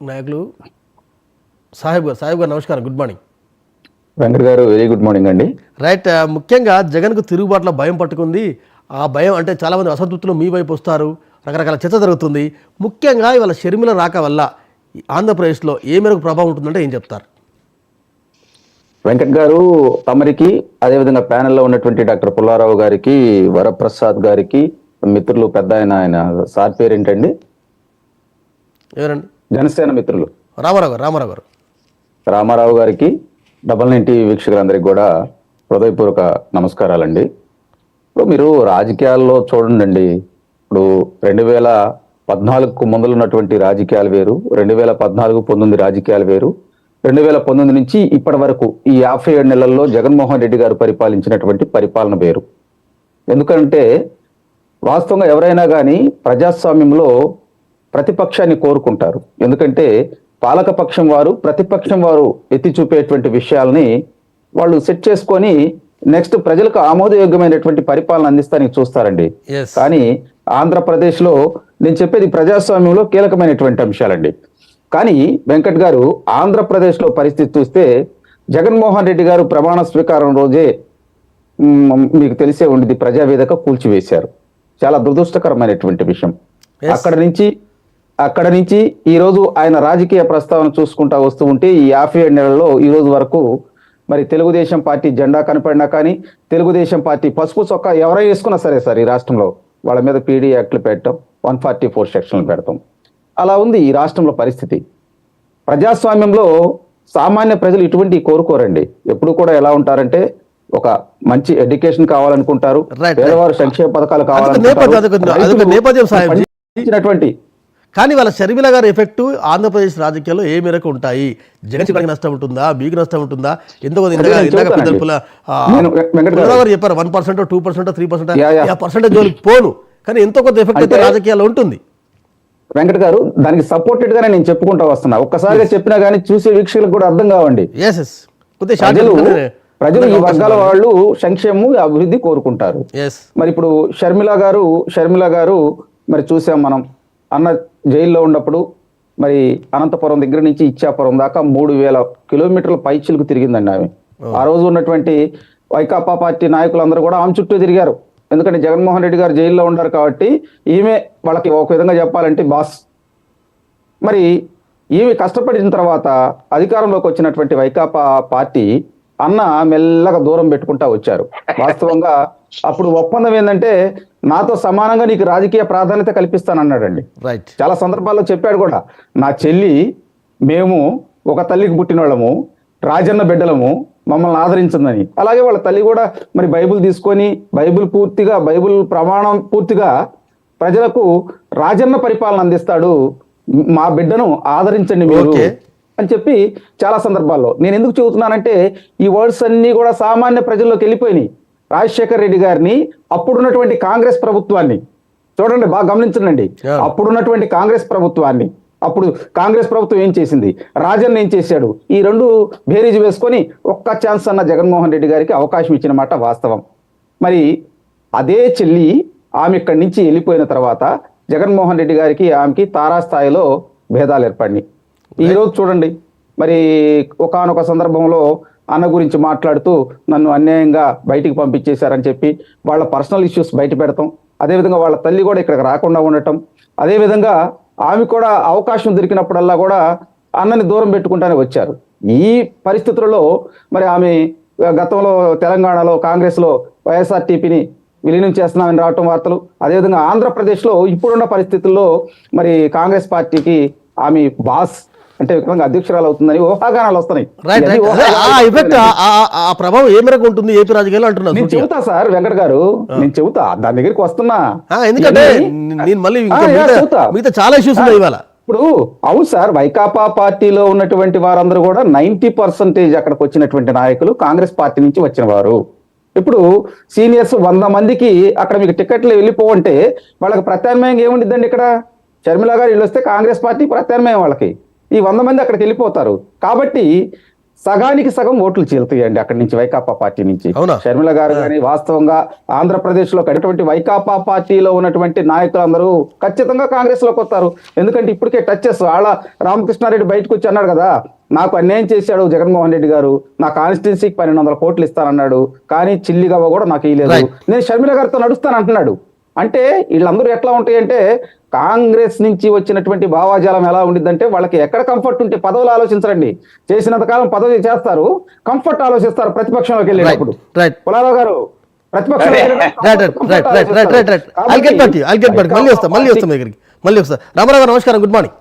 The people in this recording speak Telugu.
నాయకులు సాహెబ్ గారు నమస్కారం, గుడ్ మార్నింగ్. వెంకట్ గారు వెరీ గుడ్ మార్నింగ్ అండి. రైట్, ముఖ్యంగా జగన్కు తిరుగుబాటులో భయం పట్టుకుంది. ఆ భయం అంటే చాలామంది అసంతృప్తులు మీ వైపు వస్తారు, రకరకాల చర్చ జరుగుతుంది. ముఖ్యంగా ఇవాళ షర్మిల రాక వల్ల ఆంధ్రప్రదేశ్లో ఏ మేరకు ప్రభావం ఉంటుందంటే ఏం చెప్తారు? వెంకట్ గారు తమరికి, అదేవిధంగా ప్యానెల్లో ఉన్నటువంటి డాక్టర్ పుల్లారావు గారికి, వరప్రసాద్ గారికి, మిత్రులు పెద్ద ఆయన సార్ పేరేంటండి? ఎవరండి? జనసేన మిత్రులు రామారావు గారు. రామారావు గారికి, 99 టీవీ వీక్షకులందరికీ కూడా హృదయపూర్వక నమస్కారాలండి. ఇప్పుడు మీరు రాజకీయాల్లో చూడండి, ఇప్పుడు 2014కు ముందులు ఉన్నటువంటి రాజకీయాలు వేరు, 2014-19 రాజకీయాలు వేరు, 2019 నుంచి ఇప్పటి వరకు ఈ 57 నెలల్లో జగన్మోహన్ రెడ్డి గారు పరిపాలించినటువంటి పరిపాలన వేరు. ఎందుకంటే వాస్తవంగా ఎవరైనా కానీ ప్రజాస్వామ్యంలో ప్రతిపక్షాన్ని కోరుకుంటారు. ఎందుకంటే పాలకపక్షం వారు ప్రతిపక్షం వారు ఎత్తి చూపేటువంటి విషయాల్ని వాళ్ళు సెట్ చేసుకొని నెక్స్ట్ ప్రజలకు ఆమోదయోగ్యమైనటువంటి పరిపాలన అందిస్తానికి చూస్తారండి. కానీ ఆంధ్రప్రదేశ్లో నేను చెప్పేది ప్రజాస్వామ్యంలో కీలకమైనటువంటి అంశాలండి. కానీ వెంకట్ గారు ఆంధ్రప్రదేశ్లో పరిస్థితి చూస్తే జగన్మోహన్ రెడ్డి గారు ప్రమాణ స్వీకారం రోజే మీకు తెలిసే ఉండేది, ప్రజావేదిక కూల్చివేశారు. చాలా దురదృష్టకరమైనటువంటి విషయం. అక్కడ నుంచి ఈ రోజు ఆయన రాజకీయ ప్రస్తావన చూసుకుంటా వస్తూ ఉంటే ఈ 57 నెలల్లో ఈ రోజు వరకు మరి తెలుగుదేశం పార్టీ జెండా కనపడినా కానీ, తెలుగుదేశం పార్టీ పసుపు చొక్కా ఎవరైనా వేసుకున్నా సరే సార్ ఈ రాష్ట్రంలో వాళ్ళ మీద పీడీ యాక్ట్లు పెట్టడం, 144 సెక్షన్లు పెడతాం. అలా ఉంది ఈ రాష్ట్రంలో పరిస్థితి. ప్రజాస్వామ్యంలో సామాన్య ప్రజలు ఇటువంటి కోరుకోరండి. ఎప్పుడు కూడా ఎలా ఉంటారంటే ఒక మంచి ఎడ్యుకేషన్ కావాలనుకుంటారు, పేదవారు సంక్షేమ పథకాలు కావాలనుకుంటారు. కానీ వాళ్ళ షర్మిల గారి ఎఫెక్ట్ ఆంధ్రప్రదేశ్ రాజకీయాల్లో ఏ మేరకు ఉంటాయి? జగన్ నష్టం ఉంటుందా, మీకు నష్టం ఉంటుందా? ఎందుకో చెప్పారు 1%, 2%, 3% జోలికి పోను, కానీ ఎంతో కొంత ఎఫెక్ట్ అయితే రాజకీయాల్లో ఉంటుంది. వెంకట్ గారు దానికి సపోర్టెడ్ గానే నేను చెప్పుకుంటా వస్తున్నా. ఒక్కసారిగా చెప్పినా గానీ చూసే వీక్షకులకు కూడా అర్థం కావండి. ప్రజలు ఈ వర్గాల వాళ్ళు సంక్షేమం అభివృద్ధి కోరుకుంటారు. మరి ఇప్పుడు షర్మిల గారు మరి చూసాం మనం, అన్న జైల్లో ఉన్నప్పుడు మరి అనంతపురం దగ్గర నుంచి ఇచ్చాపురం దాకా 3000 కిలోమీటర్ల పైచిలకు తిరిగిందండి ఆమె. ఆ రోజు ఉన్నటువంటి వైకాపా పార్టీ నాయకులందరూ కూడా ఆమె చుట్టూ తిరిగారు. ఎందుకంటే జగన్మోహన్ రెడ్డి గారు జైల్లో ఉన్నారు కాబట్టి ఈమె వాళ్ళకి ఒక విధంగా చెప్పాలంటే బాస్. మరి ఈమె కష్టపడిన తర్వాత అధికారంలోకి వచ్చినటువంటి వైకాపా పార్టీ అన్న మెల్లగా దూరం పెట్టుకుంటా వచ్చారు. వాస్తవంగా అప్పుడు ఒప్పందం ఏంటంటే నాతో సమానంగా నీకు రాజకీయ ప్రాధాన్యత కల్పిస్తానన్నాడండి. చాలా సందర్భాల్లో చెప్పాడు కూడా, నా చెల్లి మేము ఒక తల్లికి పుట్టిన వాళ్ళము, రాజన్న బిడ్డలము, మమ్మల్ని ఆదరించిందని. అలాగే వాళ్ళ తల్లి కూడా మరి బైబిల్ తీసుకొని బైబిల్ ప్రమాణం పూర్తిగా ప్రజలకు రాజన్న పరిపాలన అందిస్తాడు, మా బిడ్డను ఆదరించండి మీరు అని చెప్పి చాలా సందర్భాల్లో. నేను ఎందుకు చెబుతున్నానంటే ఈ వర్డ్స్ అన్ని కూడా సామాన్య ప్రజల్లోకి వెళ్ళిపోయినాయి. రాజశేఖర్ రెడ్డి గారిని, అప్పుడున్నటువంటి కాంగ్రెస్ ప్రభుత్వాన్ని చూడండి, బాగా గమనించండి. అప్పుడున్నటువంటి కాంగ్రెస్ ప్రభుత్వాన్ని, అప్పుడు కాంగ్రెస్ ప్రభుత్వం ఏం చేసింది, రాజన్ ఏం చేశాడు, ఈ రెండు బేరీజు వేసుకొని ఒక్క ఛాన్స్ అన్న జగన్మోహన్ రెడ్డి గారికి అవకాశం ఇచ్చిన మాట వాస్తవం. మరి అదే చెల్లి ఆమె ఇక్కడి నుంచి వెళ్ళిపోయిన తర్వాత జగన్మోహన్ రెడ్డి గారికి ఆమెకి తారాస్థాయిలో భేదాలు ఏర్పడినాయి. ఈ రోజు చూడండి, మరి ఒకానొక సందర్భంలో అన్న గురించి మాట్లాడుతూ నన్ను అన్యాయంగా బయటికి పంపించేశారని చెప్పి వాళ్ళ పర్సనల్ ఇష్యూస్ బయట పెడతాం. అదేవిధంగా వాళ్ళ తల్లి కూడా ఇక్కడికి రాకుండా ఉండటం, అదేవిధంగా ఆమె కూడా అవకాశం దొరికినప్పుడల్లా కూడా అన్నని దూరం పెట్టుకుంటానే వచ్చారు. ఈ పరిస్థితులలో మరి ఆమె గతంలో తెలంగాణలో కాంగ్రెస్లో వైఎస్ఆర్టీపీని విలీనం చేస్తున్నామని రావటం వార్తలు, అదేవిధంగా ఆంధ్రప్రదేశ్లో ఇప్పుడున్న పరిస్థితుల్లో మరి కాంగ్రెస్ పార్టీకి ఆమె బాస్ అంటే అధ్యక్షురాలు అవుతుందని ఊహాగానాలు వస్తున్నాయి. ప్రభావం ఏ మేరకు ఉంటుంది ఏపీ రాజకీయాలు అంటున్నారు? నేను చెబుతా సార్ వెంకట్ గారు, నేను చెబుతా, దాని దగ్గరికి వస్తున్నా. ఎందుకంటే చాలా ఇష్యూస్ ఉన్నాయి ఇవాళ. ఇప్పుడు అవును సార్, వైకాపా పార్టీలో ఉన్నటువంటి వారందరూ కూడా 90% అక్కడికి వచ్చినటువంటి నాయకులు కాంగ్రెస్ పార్టీ నుంచి వచ్చిన వారు. ఇప్పుడు సీనియర్స్ 100 మందికి అక్కడ మీకు టికెట్లు వెళ్ళిపోవంటే వాళ్ళకి ప్రత్యామ్నాయం ఏముండిద్దండి? ఇక్కడ షర్మిల గారు వీళ్ళు వస్తే కాంగ్రెస్ పార్టీ ప్రత్యామ్నాయం వాళ్ళకి, ఈ 100 మంది అక్కడికి వెళ్ళిపోతారు. కాబట్టి సగానికి సగం ఓట్లు చీలుతాయండి అక్కడి నుంచి వైకాపా పార్టీ నుంచి. అవునా? షర్మిల గారు కానీ వాస్తవంగా ఆంధ్రప్రదేశ్ లో కడినటువంటి వైకాపా పార్టీలో ఉన్నటువంటి నాయకులందరూ ఖచ్చితంగా కాంగ్రెస్ లోకి వస్తారు. ఎందుకంటే ఇప్పటికే టచెస్ ఆళ్ళ రామకృష్ణారెడ్డి బయటకు వచ్చి అన్నాడు కదా, నాకు అన్యాయం చేశాడు జగన్మోహన్ రెడ్డి గారు, నా కాన్స్టిట్యున్సీకి 1200 కోట్లు ఇస్తానన్నాడు, కానీ చిల్లిగవ్వ కూడా నాకు ఇవ్వలేదు, నేను షర్మిల గారితో నడుస్తాను అంటున్నాడు. అంటే వీళ్ళందరూ ఎట్లా ఉంటాయంటే, కాంగ్రెస్ నుంచి వచ్చినటువంటి భావాజాలం ఎలా ఉండిద్దంటే, వాళ్ళకి ఎక్కడ కంఫర్ట్ ఉంటే పదవులు ఆలోచించరండి, చేసినంత కాలం పదవి చేస్తారు, కంఫర్ట్ ఆలోచిస్తారు ప్రతిపక్షంలోకి వెళ్ళేటప్పుడు. పుల్లారావు గారు మళ్ళీ వస్తా రామారావు గారు, నమస్కారం, గుడ్ మార్నింగ్.